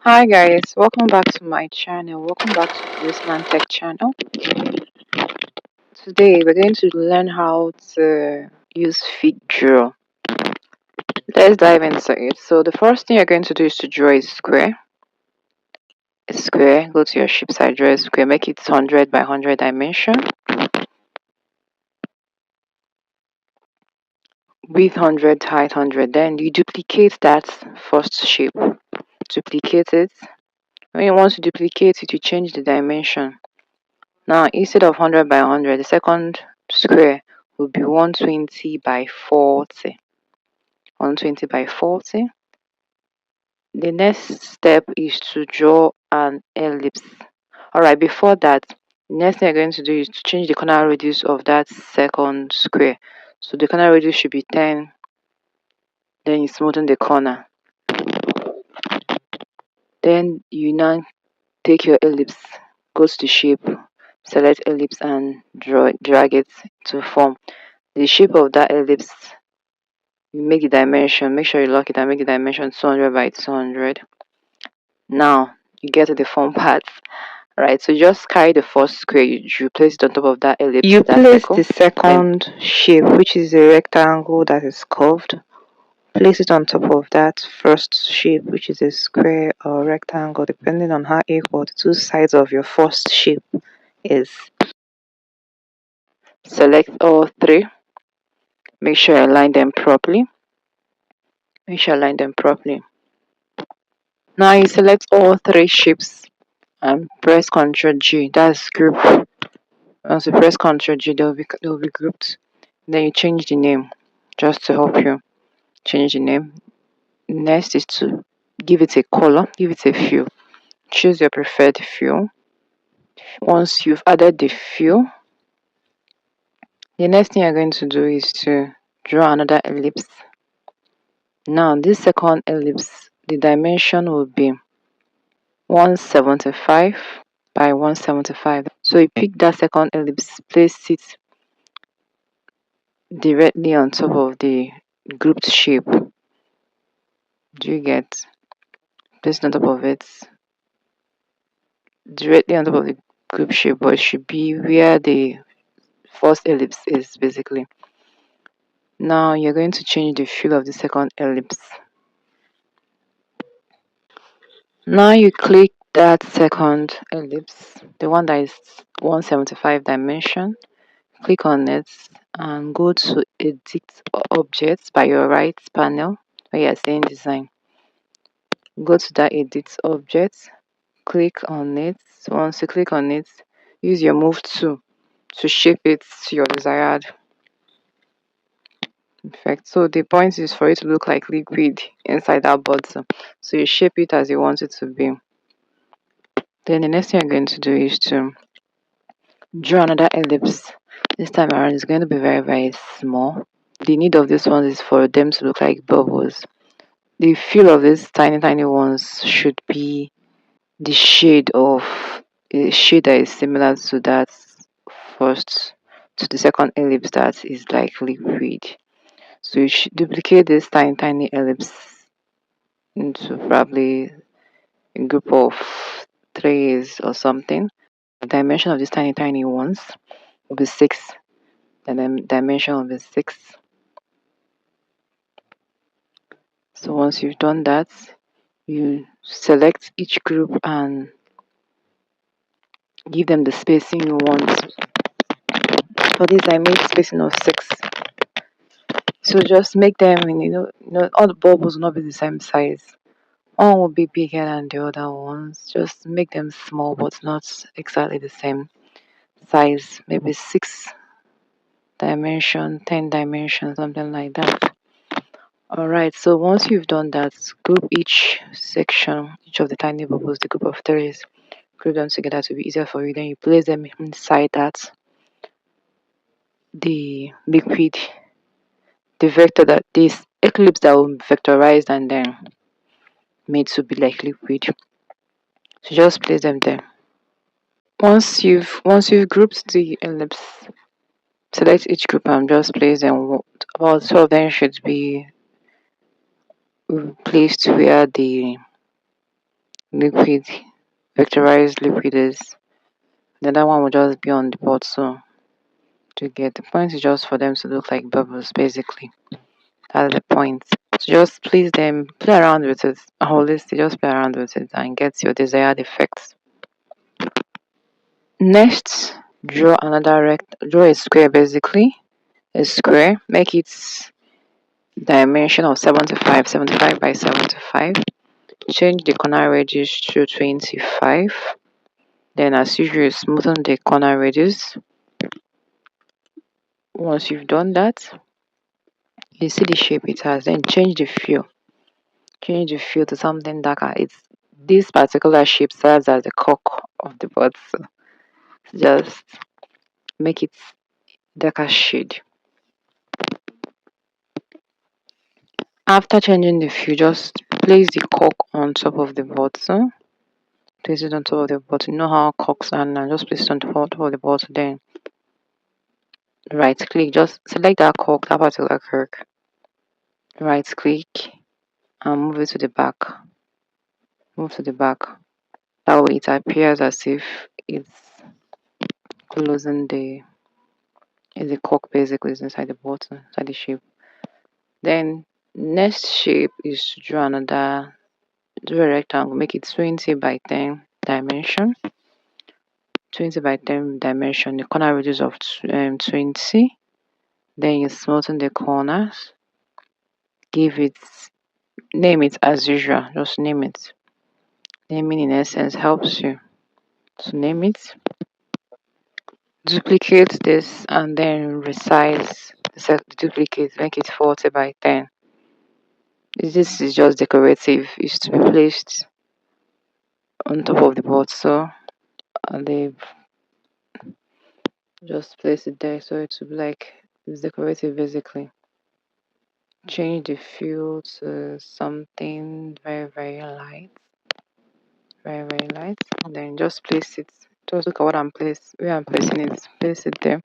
Hi guys, welcome back to my channel. Welcome back to Graceland Tech channel. Today we're going to learn how to use Figdraw. Let's dive into it. So the first thing you're going to do is to draw a square. A square. Go to your shape side, draw a square. Make it 100 by 100 dimension. Width 100, height 100. Then you duplicate that first shape. Duplicate it. When you want to duplicate it, you change the dimension. Now, instead of 100 by 100, the second square will be 120 by 40. 120 by 40. The next step is to draw an ellipse. Alright, before that, the next thing you're going to do is to change the corner radius of that second square. So the corner radius should be 10. Then you smoothen the corner. Then you now take your ellipse, go to the shape, select ellipse and drag it to form the shape of that ellipse. You make the dimension, make sure you lock it and make the dimension 200 by 200. Now you get to the form part. Right, so just carry the first square you place it on top of that ellipse. You place the second shape, which is a rectangle that is curved. Place it on top of that first shape, which is a square or rectangle, depending on how equal the two sides of your first shape is. Select all three. Make sure you align them properly. Now you select all three shapes and press Ctrl G. That's group. Once you press Ctrl G, they'll be grouped. Then you change the name, just to help you change the name. Next is to give it a color, give it a fill. Choose your preferred fill. Once you've added the fill, the next thing you're going to do is to draw another ellipse. Now this second ellipse, the dimension will be 175 by 175. So you pick that second ellipse, place it directly on top of the grouped shape. Do you get? Place it on top of it, directly on top of the group shape, but it should be where the first ellipse is basically. Now you're going to change the fill of the second ellipse. Now you click that second ellipse, the one that is 175 dimension. Click on it and go to edit objects by your right panel where you're saying design. Go to that edit object, click on it. Once you click on it, use your move tool to shape it to your desired effect. So the point is for it to look like liquid inside that bottle. So you shape it as you want it to be. Then the next thing you're going to do is to draw another ellipse. This time around it's going to be very small. The need of this one is for them to look like bubbles. The feel of these tiny ones should be the shade of a shade that is similar to that first, to the second ellipse that is like liquid. So you should duplicate this tiny ellipse into probably a group of threes or something. The dimension of these tiny ones will be 6. And then dimension will be 6. So once you've done that, you select each group and give them the spacing you want. For this I made spacing of 6. So just make them in, all the bubbles will not be the same size. One will be bigger than the other ones. Just make them small but not exactly the same size. Maybe 6 dimension, 10 dimension, something like that. Alright, so once you've done that, group each section, each of the tiny bubbles, the group of threes, group them together to be easier for you. Then you place them inside that, the liquid, the vector, that this eclipse that will be vectorized and then made to be like liquid. So just place them there. Once you've grouped the ellipse, select each group and just place them. About 2 of them should be placed where the liquid, vectorized liquid is. The other one will just be on the bottle. To get the point is just for them to look like bubbles, basically. That's the point. So just please them, play around with it. Holistic, just play around with it and get your desired effects. Next, draw a square basically. A square. Make its dimension of 75 by 75. Change the corner radius to 25. Then as usual, smoothen the corner radius. Once you've done that, you see the shape it has, then change the fill. Change the fill to something darker. It's this particular shape serves as the cork of the bottle. So just make it darker shade. After changing the fill, just place the cork on top of the bottle. Place it on top of the bottle. You know how corks are now. Just place it on top of the bottle. Then right click. Just select that cork, that particular cork. Right click and move it to the back. Move to the back. That way it appears as if it's closing the cork basically is inside the bottle, inside the shape. Then next shape is to draw a rectangle. Make it 20 by 10 dimension. 20 by 10 dimension. The corner radius of 20. Then you smoothen the corners. Name it as usual. Just name it. Naming in essence helps you to name it. Duplicate this and then resize the duplicate. Make it 40 by 10. This is just decorative. It's to be placed on top of the bottle, and they just place it there so it will be like it's decorative basically. Change the fill to something very light, very light, and then just place it. Just look at where I'm placing it. Place it there.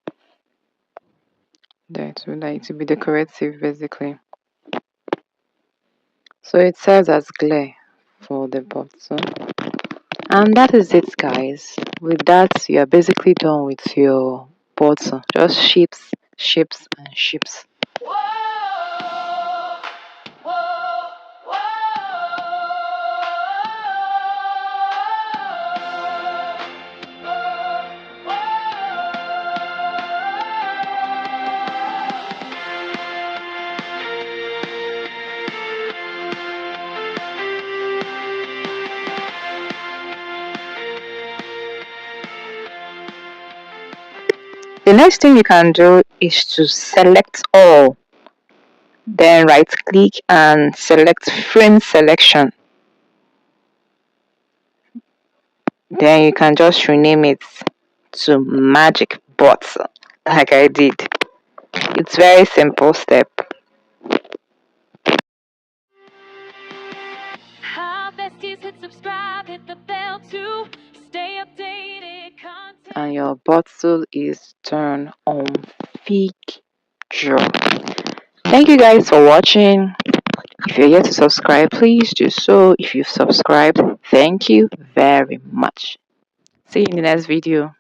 There to be decorative basically. So it serves as glare for the bottle. And that is it, guys. With that, you are basically done with your bottle. Just shapes, shapes, and shapes. The next thing you can do is to select all. Then right click and select frame selection. Then you can just rename it to magic bottle like I did. It's very simple step. Hit subscribe, hit the bell to stay updated. And your bottle is turned on Figdraw. Thank you guys for watching. If you're yet to subscribe, please do so. If you've subscribed, thank you very much. See you in the next video.